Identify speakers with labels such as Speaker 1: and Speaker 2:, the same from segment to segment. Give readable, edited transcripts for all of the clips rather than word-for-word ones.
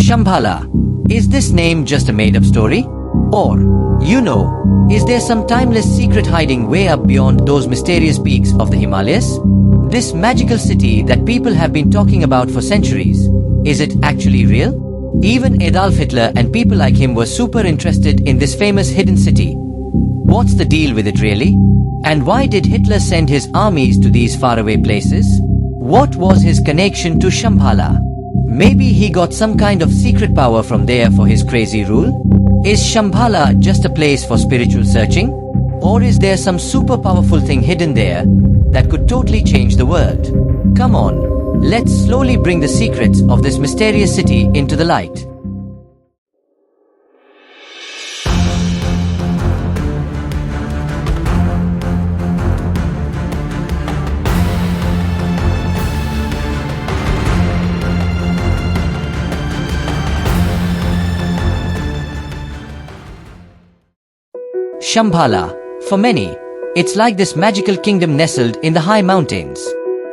Speaker 1: Shambhala. Is this name just a made-up story? Or, is there some timeless secret hiding way up beyond those mysterious peaks of the Himalayas? This magical city that people have been talking about for centuries, is it actually real? Even Adolf Hitler and people like him were super interested in this famous hidden city. What's the deal with it really? And why did Hitler send his armies to these faraway places? What was his connection to Shambhala? Maybe he got some kind of secret power from there for his crazy rule? Is Shambhala just a place for spiritual searching? Or is there some super powerful thing hidden there that could totally change the world? Come on, let's slowly bring the secrets of this mysterious city into the light. Shambhala. For many, it's like this magical kingdom nestled in the high mountains.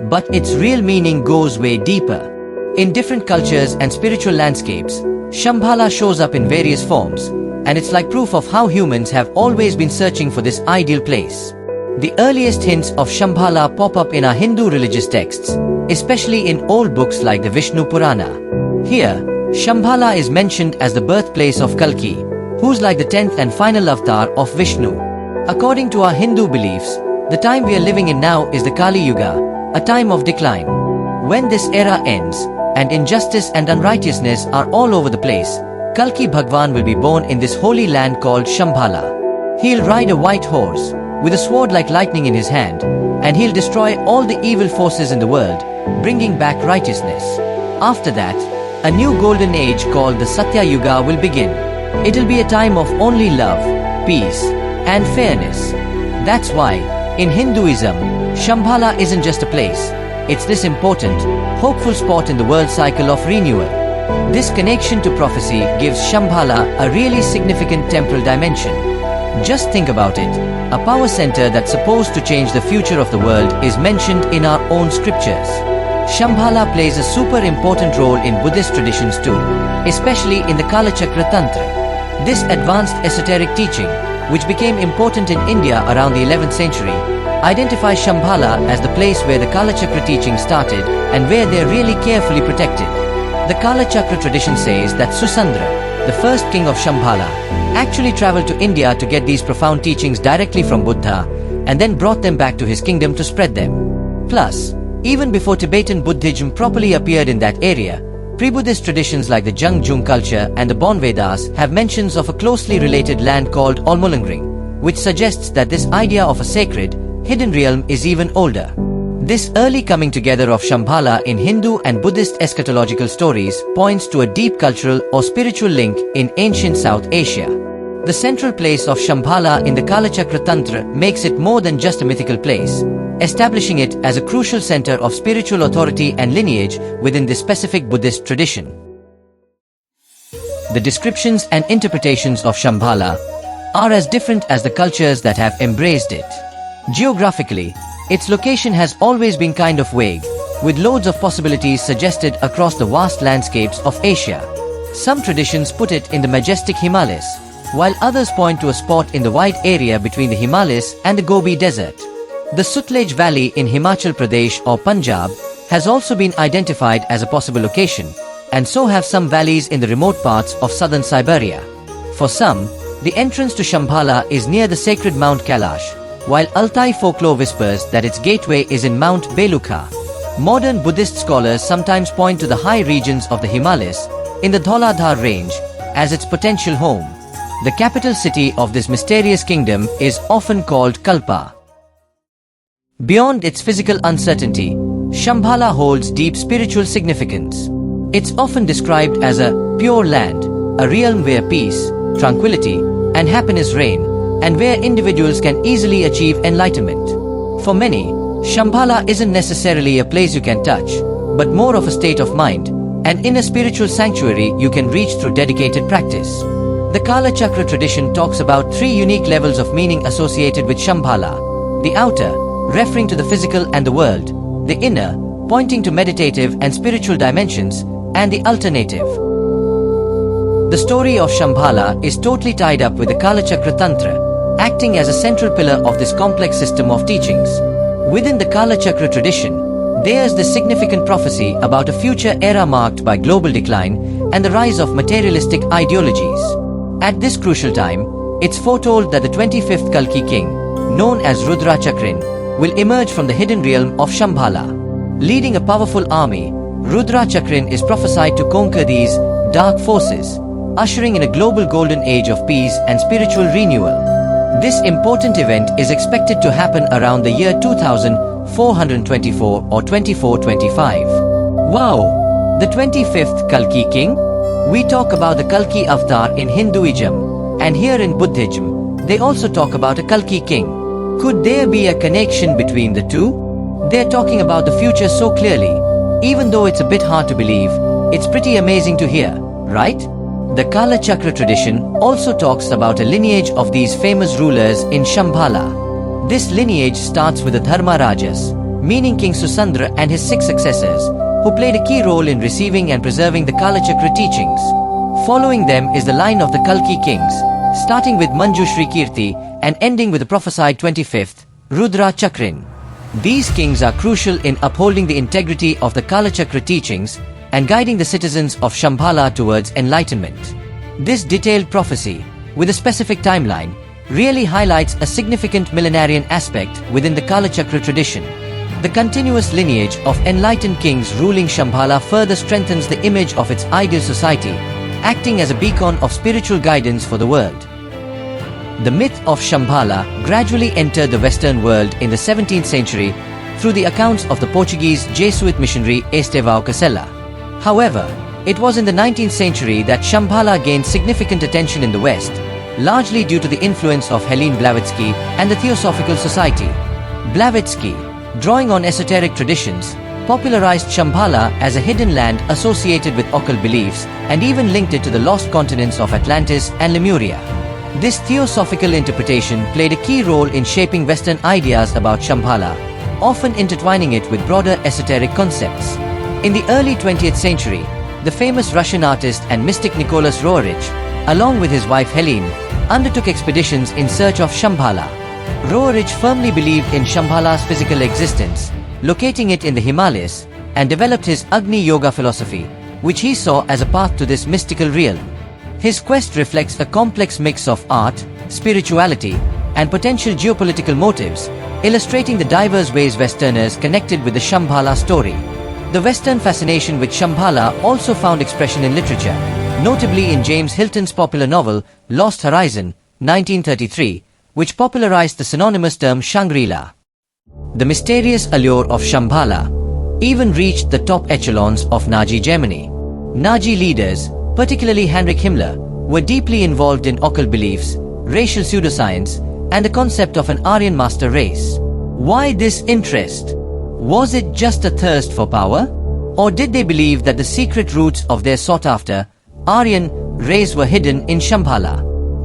Speaker 1: But its real meaning goes way deeper. In different cultures and spiritual landscapes, Shambhala shows up in various forms, and it's like proof of how humans have always been searching for this ideal place. The earliest hints of Shambhala pop up in our Hindu religious texts, especially in old books like the Vishnu Purana. Here, Shambhala is mentioned as the birthplace of Kalki, who's like the 10th and final avatar of Vishnu. According to our Hindu beliefs, the time we are living in now is the Kali Yuga, a time of decline. When this era ends, and injustice and unrighteousness are all over the place, Kalki Bhagwan will be born in this holy land called Shambhala. He'll ride a white horse, with a sword like lightning in his hand, and he'll destroy all the evil forces in the world, bringing back righteousness. After that, a new golden age called the Satya Yuga will begin. It'll be a time of only love, peace, and fairness. That's why, in Hinduism, Shambhala isn't just a place. It's this important, hopeful spot in the world cycle of renewal. This connection to prophecy gives Shambhala a really significant temporal dimension. Just think about it. A power center that's supposed to change the future of the world is mentioned in our own scriptures. Shambhala plays a super important role in Buddhist traditions too, especially in the Kalachakra Tantra. This advanced esoteric teaching, which became important in India around the 11th century, identifies Shambhala as the place where the Kalachakra teaching started and where they're really carefully protected. The Kalachakra tradition says that Susandra, the first king of Shambhala, actually traveled to India to get these profound teachings directly from Buddha and then brought them back to his kingdom to spread them. Plus, even before Tibetan Buddhism properly appeared in that area, pre-Buddhist traditions like the Jungjung culture and the Bon Vedas have mentions of a closely related land called Olmolangring, which suggests that this idea of a sacred, hidden realm is even older. This early coming together of Shambhala in Hindu and Buddhist eschatological stories points to a deep cultural or spiritual link in ancient South Asia. The central place of Shambhala in the Kalachakra Tantra makes it more than just a mythical place, establishing it as a crucial center of spiritual authority and lineage within this specific Buddhist tradition. The descriptions and interpretations of Shambhala are as different as the cultures that have embraced it. Geographically, its location has always been kind of vague, with loads of possibilities suggested across the vast landscapes of Asia. Some traditions put it in the majestic Himalayas, while others point to a spot in the wide area between the Himalayas and the Gobi Desert. The Sutlej Valley in Himachal Pradesh or Punjab has also been identified as a possible location, and so have some valleys in the remote parts of southern Siberia. For some, the entrance to Shambhala is near the sacred Mount Kailash, while Altai folklore whispers that its gateway is in Mount Belukha. Modern Buddhist scholars sometimes point to the high regions of the Himalayas, in the Dhauladhar range, as its potential home. The capital city of this mysterious kingdom is often called Kalpa. Beyond its physical uncertainty, Shambhala holds deep spiritual significance. It's often described as a pure land, a realm where peace, tranquility, and happiness reign, and where individuals can easily achieve enlightenment. For many, Shambhala isn't necessarily a place you can touch, but more of a state of mind, an inner spiritual sanctuary you can reach through dedicated practice. The Kalachakra tradition talks about 3 unique levels of meaning associated with Shambhala. The outer, referring to the physical and the world, the inner, pointing to meditative and spiritual dimensions, and the alternative, The story of Shambhala is totally tied up with the Kalachakra Tantra, acting as a central pillar of this complex system of teachings. Within the Kalachakra tradition, there is this significant prophecy about a future era marked by global decline and the rise of materialistic ideologies. At this crucial time, it's foretold that the 25th Kalki King, known as Rudra Chakrin, will emerge from the hidden realm of Shambhala. Leading a powerful army, Rudra Chakrin is prophesied to conquer these dark forces, ushering in a global golden age of peace and spiritual renewal. This important event is expected to happen around the year 2424 or 2425. Wow! The 25th Kalki King? We talk about the Kalki avatar in Hinduism, and here in Buddhism, they also talk about a Kalki King. Could there be a connection between the two? They're talking about the future so clearly. Even though it's a bit hard to believe, it's pretty amazing to hear, right? The Kalachakra tradition also talks about a lineage of these famous rulers in Shambhala. This lineage starts with the Dharma Rajas, meaning King Susandra and his 6 successors, who played a key role in receiving and preserving the Kalachakra teachings. Following them is the line of the Kalki kings, starting with Manjushri Kirti and ending with the prophesied 25th, Rudra Chakrin. These kings are crucial in upholding the integrity of the Kalachakra teachings and guiding the citizens of Shambhala towards enlightenment. This detailed prophecy, with a specific timeline, really highlights a significant millenarian aspect within the Kalachakra tradition. The continuous lineage of enlightened kings ruling Shambhala further strengthens the image of its ideal society, acting as a beacon of spiritual guidance for the world. The myth of Shambhala gradually entered the Western world in the 17th century through the accounts of the Portuguese Jesuit missionary Estevão Casella. However, it was in the 19th century that Shambhala gained significant attention in the West, largely due to the influence of Helene Blavatsky and the Theosophical Society. Blavatsky, drawing on esoteric traditions, popularized Shambhala as a hidden land associated with occult beliefs and even linked it to the lost continents of Atlantis and Lemuria. This theosophical interpretation played a key role in shaping Western ideas about Shambhala, often intertwining it with broader esoteric concepts. In the early 20th century, the famous Russian artist and mystic Nicholas Roerich, along with his wife Helene, undertook expeditions in search of Shambhala. Roerich firmly believed in Shambhala's physical existence, locating it in the Himalayas, and developed his Agni Yoga philosophy, which he saw as a path to this mystical realm. His quest reflects a complex mix of art, spirituality, and potential geopolitical motives, illustrating the diverse ways Westerners connected with the Shambhala story. The Western fascination with Shambhala also found expression in literature, notably in James Hilton's popular novel Lost Horizon, 1933, which popularized the synonymous term shangri-la. The mysterious allure of Shambhala even reached the top echelons of Nazi Germany. Nazi leaders, particularly Heinrich Himmler, were deeply involved in occult beliefs, racial pseudoscience, and the concept of an Aryan master race. Why this interest? Was it just a thirst for power? Or did they believe that the secret roots of their sought-after Aryan race were hidden in Shambhala?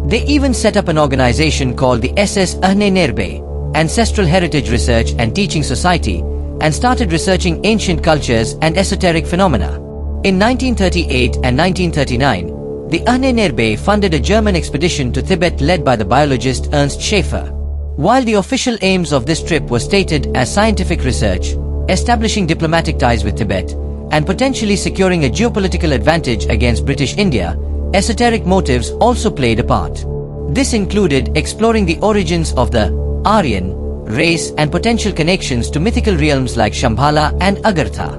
Speaker 1: They even set up an organization called the SS Ahnenerbe, Ancestral Heritage Research and Teaching Society, and started researching ancient cultures and esoteric phenomena. In 1938 and 1939, the Ahnenerbe funded a German expedition to Tibet led by the biologist Ernst Schaefer. While the official aims of this trip were stated as scientific research, establishing diplomatic ties with Tibet, and potentially securing a geopolitical advantage against British India, esoteric motives also played a part. This included exploring the origins of the Aryan race and potential connections to mythical realms like Shambhala and Agartha.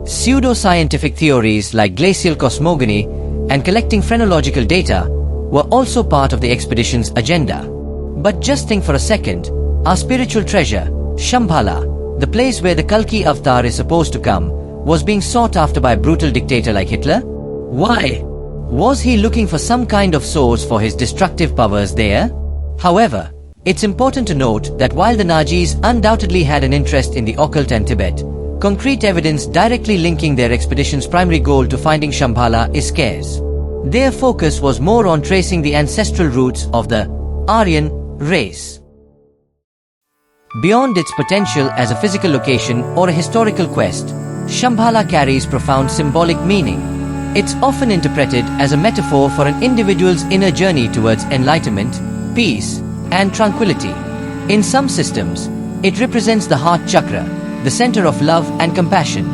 Speaker 1: Pseudo-scientific theories like glacial cosmogony and collecting phrenological data were also part of the expedition's agenda. But just think for a second, our spiritual treasure, Shambhala, the place where the Kalki avatar is supposed to come, was being sought after by a brutal dictator like Hitler? Why? Was he looking for some kind of source for his destructive powers there? However, it's important to note that while the Nazis undoubtedly had an interest in the occult and Tibet, concrete evidence directly linking their expedition's primary goal to finding Shambhala is scarce. Their focus was more on tracing the ancestral roots of the Aryan race. Beyond its potential as a physical location or a historical quest, Shambhala carries profound symbolic meaning. It's often interpreted as a metaphor for an individual's inner journey towards enlightenment, peace, and tranquility. In some systems, it represents the heart chakra, the center of love and compassion.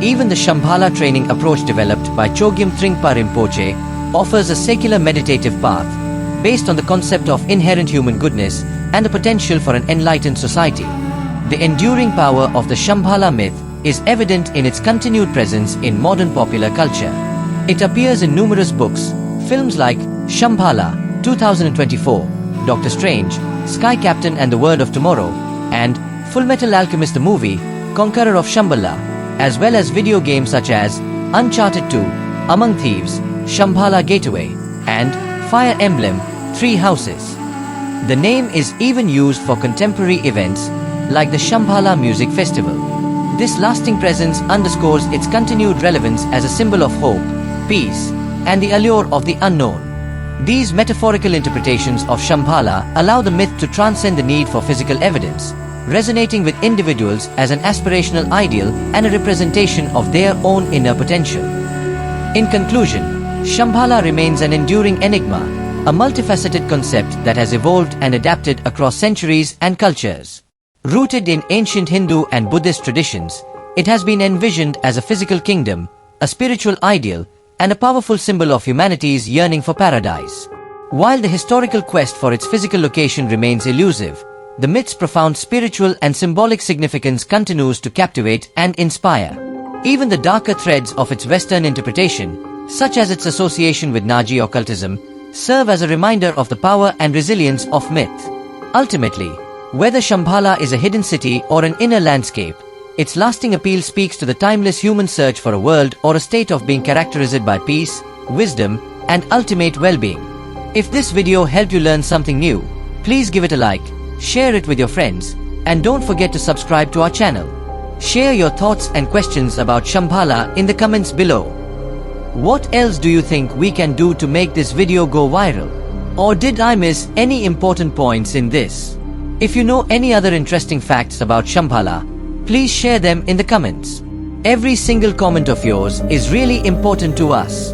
Speaker 1: Even the Shambhala training approach developed by Chogyam Trungpa Rinpoche offers a secular meditative path based on the concept of inherent human goodness and the potential for an enlightened society. The enduring power of the Shambhala myth is evident in its continued presence in modern popular culture. It appears in numerous books, films like Shambhala 2024, Doctor Strange, Sky Captain and the World of Tomorrow, and Fullmetal Alchemist the movie, Conqueror of Shambhala, as well as video games such as Uncharted 2, Among Thieves, Shambhala Gateway, and Fire Emblem, Three Houses. The name is even used for contemporary events like the Shambhala Music Festival. This lasting presence underscores its continued relevance as a symbol of hope, peace, and the allure of the unknown. These metaphorical interpretations of Shambhala allow the myth to transcend the need for physical evidence, resonating with individuals as an aspirational ideal and a representation of their own inner potential. In conclusion, Shambhala remains an enduring enigma, a multifaceted concept that has evolved and adapted across centuries and cultures. Rooted in ancient Hindu and Buddhist traditions, it has been envisioned as a physical kingdom, a spiritual ideal, and a powerful symbol of humanity's yearning for paradise. While the historical quest for its physical location remains elusive, the myth's profound spiritual and symbolic significance continues to captivate and inspire. Even the darker threads of its Western interpretation, such as its association with Nazi occultism, serve as a reminder of the power and resilience of myth. Ultimately, whether Shambhala is a hidden city or an inner landscape, its lasting appeal speaks to the timeless human search for a world or a state of being characterized by peace, wisdom, and ultimate well-being. If this video helped you learn something new, please give it a like, share it with your friends, and don't forget to subscribe to our channel. Share your thoughts and questions about Shambhala in the comments below. What else do you think we can do to make this video go viral? Or did I miss any important points in this? If you know any other interesting facts about Shambhala, please share them in the comments. Every single comment of yours is really important to us.